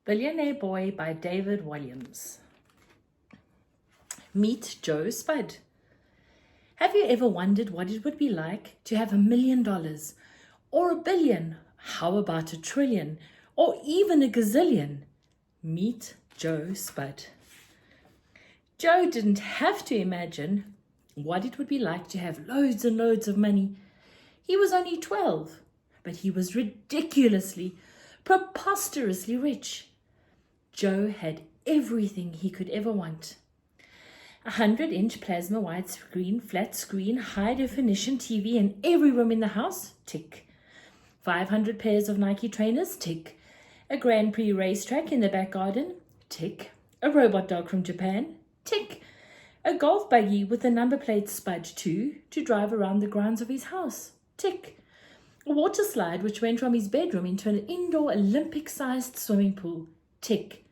Billionaire Boy by David Williams. Meet Joe Spud. Have you ever wondered what it would be like to have $1 million or 1 billion? How about 1 trillion or even a gazillion? Meet Joe Spud. Joe didn't have to imagine what it would be like to have loads and loads of money. He was only 12, but he was ridiculously, preposterously rich. Joe had everything he could ever want. 100-inch plasma widescreen, flat screen, high-definition TV in every room in the house? Tick. 500 pairs of Nike trainers? Tick. A Grand Prix racetrack in the back garden? Tick. A robot dog from Japan? Tick. A golf buggy with the number plate Spud 2 to drive around the grounds of his house? Tick. A water slide which went from his bedroom into an indoor Olympic-sized swimming pool? Tick.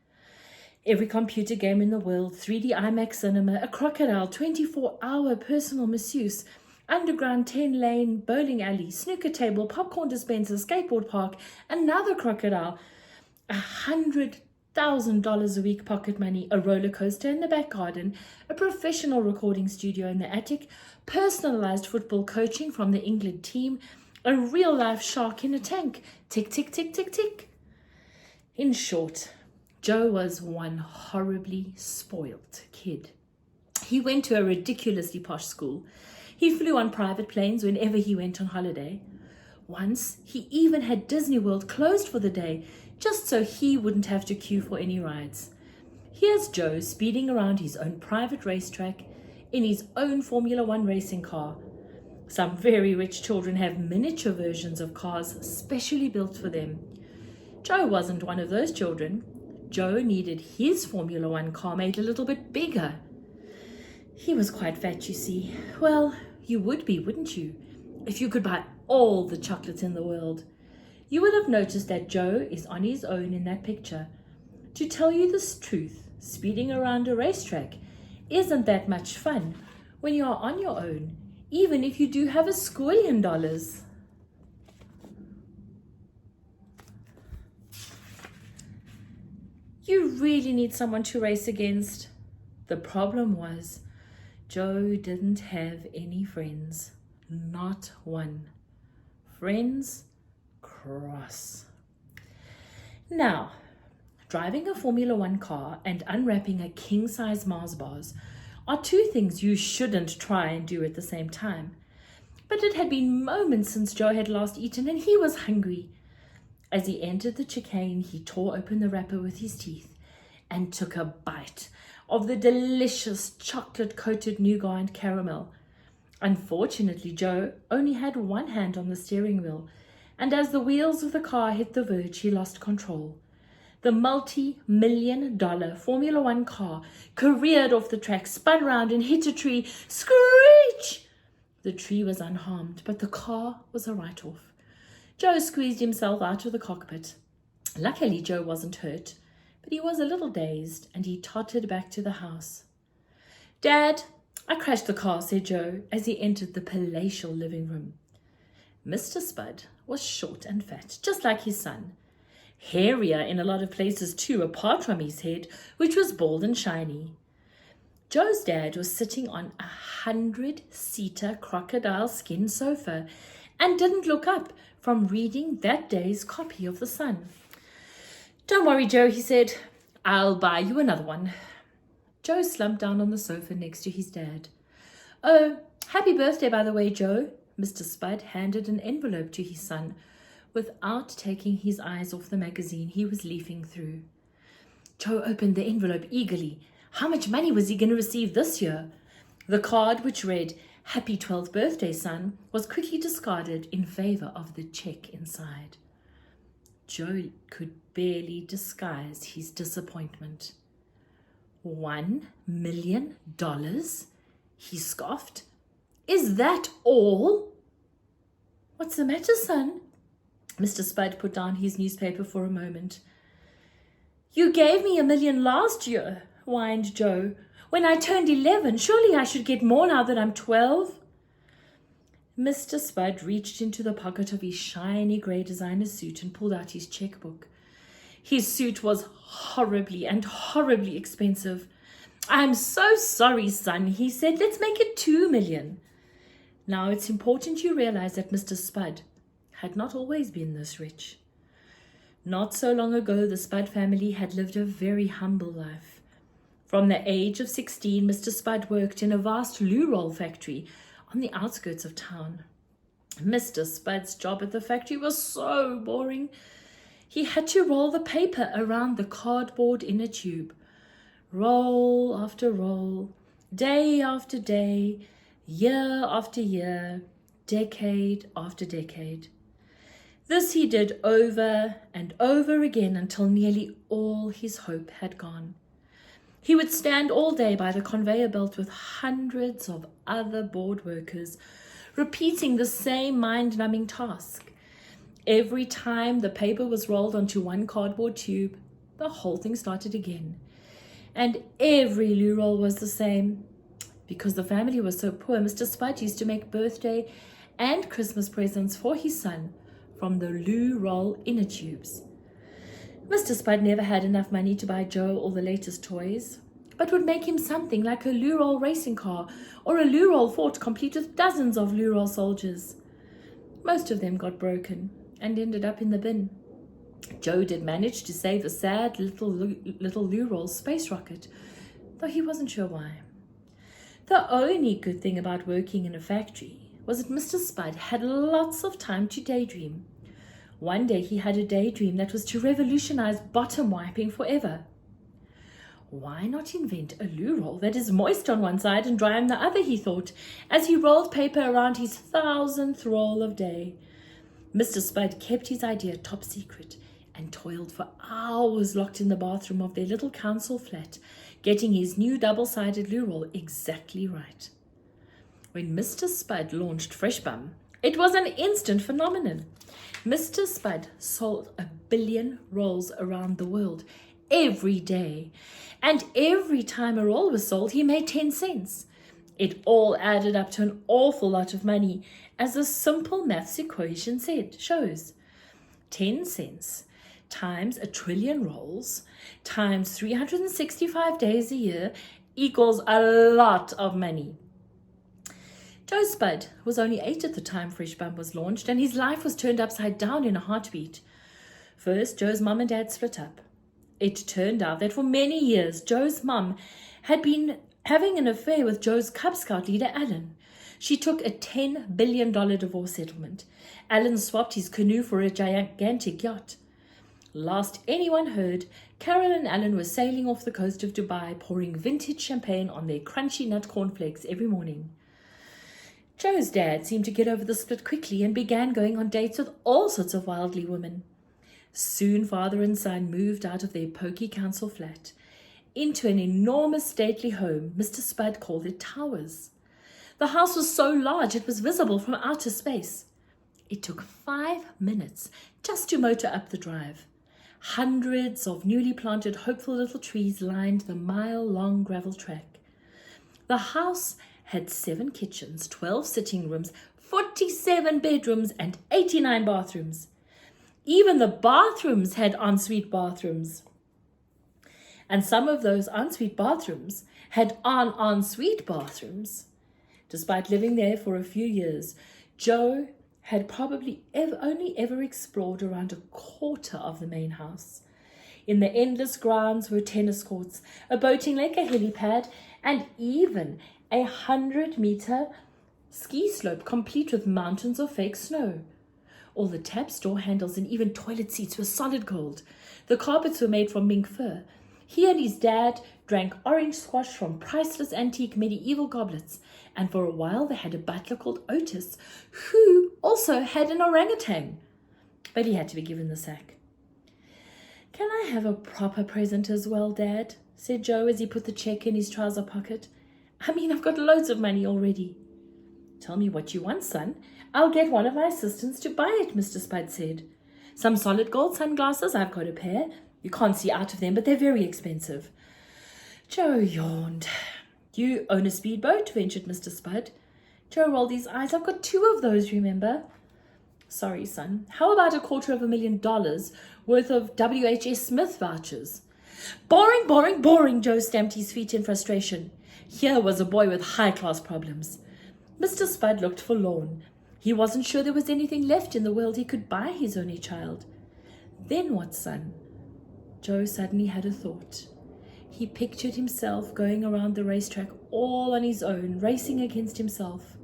Every computer game in the world, 3D IMAX cinema, a crocodile, 24-hour personal masseuse, underground 10-lane bowling alley, snooker table, popcorn dispenser, skateboard park, another crocodile, $100,000 a week pocket money, a roller coaster in the back garden, a professional recording studio in the attic, personalized football coaching from the England team, a real-life shark in a tank. Tick, tick, tick, tick, tick. In short, Joe was one horribly spoilt kid. He went to a ridiculously posh school. He flew on private planes whenever he went on holiday. Once, he even had Disney World closed for the day, just so he wouldn't have to queue for any rides. Here's Joe speeding around his own private racetrack in his own Formula One racing car. Some very rich children have miniature versions of cars specially built for them. Joe wasn't one of those children. Joe needed his Formula One car made a little bit bigger. He was quite fat, you see. Well, you would be, wouldn't you, if you could buy all the chocolates in the world. You would have noticed that Joe is on his own in that picture. To tell you the truth, speeding around a racetrack isn't that much fun when you are on your own, even if you do have $1 squillion. You really need someone to race against. The problem was, Joe didn't have any friends. Not one. Friends cross. Now, driving a Formula One car and unwrapping a king-size Mars bars are two things you shouldn't try and do at the same time. But it had been moments since Joe had last eaten and he was hungry. As he entered the chicane, he tore open the wrapper with his teeth and took a bite of the delicious chocolate-coated nougat and caramel. Unfortunately, Joe only had one hand on the steering wheel, and as the wheels of the car hit the verge, he lost control. The multi-million-dollar Formula One car careered off the track, spun round and hit a tree. Screech! The tree was unharmed, but the car was a write-off. Joe squeezed himself out of the cockpit. Luckily, Joe wasn't hurt, but he was a little dazed, and he tottered back to the house. "Dad, I crashed the car," said Joe as he entered the palatial living room. Mr. Spud was short and fat, just like his son. Hairier in a lot of places too, apart from his head, which was bald and shiny. Joe's dad was sitting on a 100-seater crocodile skin sofa and didn't look up from reading that day's copy of The Sun. "Don't worry, Joe," he said. "I'll buy you another one." Joe slumped down on the sofa next to his dad. "Oh, happy birthday, by the way, Joe." Mr. Spud handed an envelope to his son without taking his eyes off the magazine he was leafing through. Joe opened the envelope eagerly. How much money was he going to receive this year? The card, which read, "Happy 12th birthday, son," was quickly discarded in favor of the check inside. Joe could barely disguise his disappointment. $1 million? He scoffed. "Is that all?" "What's the matter, son?" Mr. Spud put down his newspaper for a moment. "You gave me $1 million last year," whined Joe. "When I turned 11, surely I should get more now that I'm 12. Mr. Spud reached into the pocket of his shiny grey designer suit and pulled out his checkbook. His suit was horribly expensive. "I'm so sorry, son," he said. "Let's make it 2 million. Now, it's important you realize that Mr. Spud had not always been this rich. Not so long ago, the Spud family had lived a very humble life. From the age of 16, Mr. Spud worked in a vast loo roll factory on the outskirts of town. Mr. Spud's job at the factory was so boring. He had to roll the paper around the cardboard in a tube. Roll after roll, day after day, year after year, decade after decade. This he did over and over again until nearly all his hope had gone. He would stand all day by the conveyor belt with hundreds of other board workers, repeating the same mind-numbing task. Every time the paper was rolled onto one cardboard tube, the whole thing started again. And every loo roll was the same. Because the family was so poor, Mr. Spud used to make birthday and Christmas presents for his son from the loo roll inner tubes. Mr. Spud never had enough money to buy Joe all the latest toys, but would make him something like a loo roll racing car or a loo roll fort complete with dozens of loo roll soldiers. Most of them got broken and ended up in the bin. Joe did manage to save a sad little loo roll space rocket, though he wasn't sure why. The only good thing about working in a factory was that Mr. Spud had lots of time to daydream. One day he had a daydream that was to revolutionize bottom wiping forever. Why not invent a loo roll that is moist on one side and dry on the other, he thought, as he rolled paper around his 1,000th roll of day. Mr. Spud kept his idea top secret and toiled for hours locked in the bathroom of their little council flat, getting his new double-sided loo roll exactly right. When Mr. Spud launched Fresh Bum, it was an instant phenomenon. Mr. Spud sold 1 billion rolls around the world every day, and every time a roll was sold, he made 10 cents. It all added up to an awful lot of money, as the simple maths equation shows. 10 cents times 1 trillion rolls times 365 days a year equals a lot of money. Joe Spud was only 8 at the time Fresh Bum was launched, and his life was turned upside down in a heartbeat. First, Joe's mum and dad split up. It turned out that for many years, Joe's mum had been having an affair with Joe's Cub Scout leader, Alan. She took a $10 billion divorce settlement. Alan swapped his canoe for a gigantic yacht. Last anyone heard, Carol and Alan were sailing off the coast of Dubai, pouring vintage champagne on their crunchy nut cornflakes every morning. Joe's dad seemed to get over the split quickly and began going on dates with all sorts of worldly women. Soon father and son moved out of their poky council flat into an enormous stately home. Mr. Spud called it Towers. The house was so large it was visible from outer space. It took 5 minutes just to motor up the drive. Hundreds of newly planted hopeful little trees lined the mile-long gravel track. The house had 7 kitchens, 12 sitting rooms, 47 bedrooms, and 89 bathrooms. Even the bathrooms had ensuite bathrooms. And some of those ensuite bathrooms had ensuite bathrooms. Despite living there for a few years, Joe had probably only ever explored around a quarter of the main house. In the endless grounds were tennis courts, a boating lake, a helipad, and even a 100-meter ski slope complete with mountains of fake snow. All the taps, door handles, and even toilet seats were solid gold. The carpets were made from mink fur. He and his dad drank orange squash from priceless antique medieval goblets, and for a while they had a butler called Otis, who also had an orangutan. But he had to be given the sack. "Can I have a proper present as well, Dad?" said Joe as he put the check in his trouser pocket. "I mean, I've got loads of money already." "Tell me what you want, son. I'll get one of my assistants to buy it," Mr. Spud said. "Some solid gold sunglasses, I've got a pair. You can't see out of them, but they're very expensive." Joe yawned. "You own a speedboat?" ventured Mr. Spud. Joe rolled his eyes. "I've got 2 of those, remember?" Sorry, son. How about $250,000 worth of WHS Smith vouchers? Boring, boring, boring, Joe stamped his feet in frustration. Here was a boy with high-class problems. Mr. Spud looked forlorn. He wasn't sure there was anything left in the world he could buy his only child. Then what, son? Joe suddenly had a thought. He pictured himself going around the racetrack all on his own, racing against himself.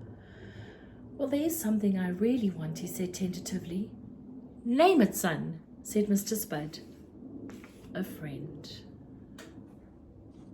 Well, there's something I really want, he said tentatively. Name it, son, said Mr. Spud. A friend.